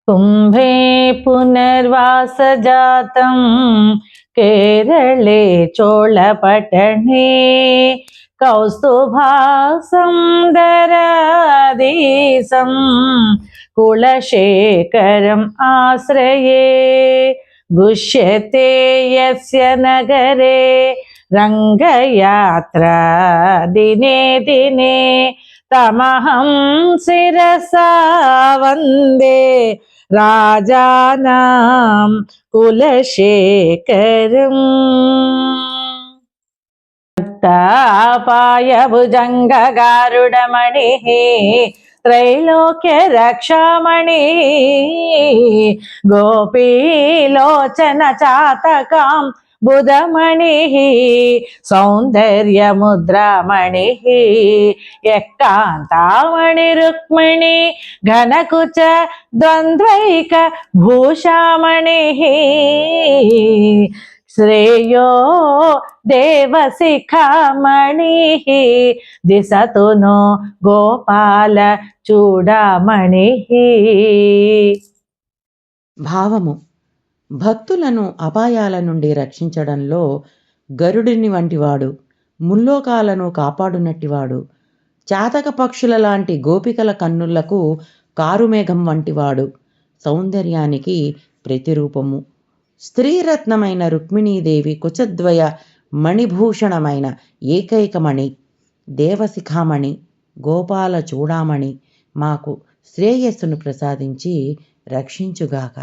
कुम्भे पुनर्वासजातं केरले चोळपट्टणे कौस्तुभासं दराधीशं कुलशेखरम् आश्रये गुष्यते यस्य नगरे रङ्गयात्रा दिने दिने तमहं शिरसा वन्दे राजानां कुलशेखरम्। तापायभुजङ्गगारुडमणिः त्रैलोक्यरक्षामणिः गोपीलोचन चातकां बुधमणिः सौन्दर्यमुद्रामणिः यक्कान्तामणिरुक्मिणी घनकुच द्वन्द्वैक भूषामणिः श्रेयो देवशिखामणिः दिशतु नो गोपाल చూడామణిః। భావము: భక్తులను అపాయాల నుండి రక్షించడంలో గరుడిని వంటివాడు, ముల్లోకాలను కాపాడునట్టివాడు, చాతక పక్షుల లాంటి గోపికల కన్నులకు కారుమేఘం వంటివాడు, సౌందర్యానికి ప్రతిరూపము, స్త్రీరత్నమైన రుక్మిణీదేవి కుచద్వయ మణిభూషణమైన ఏకైకమణి, దేవశిఖామణి, గోపాల చూడామణి మాకు శ్రేయస్సును ప్రసాదించి రక్షించుగాక।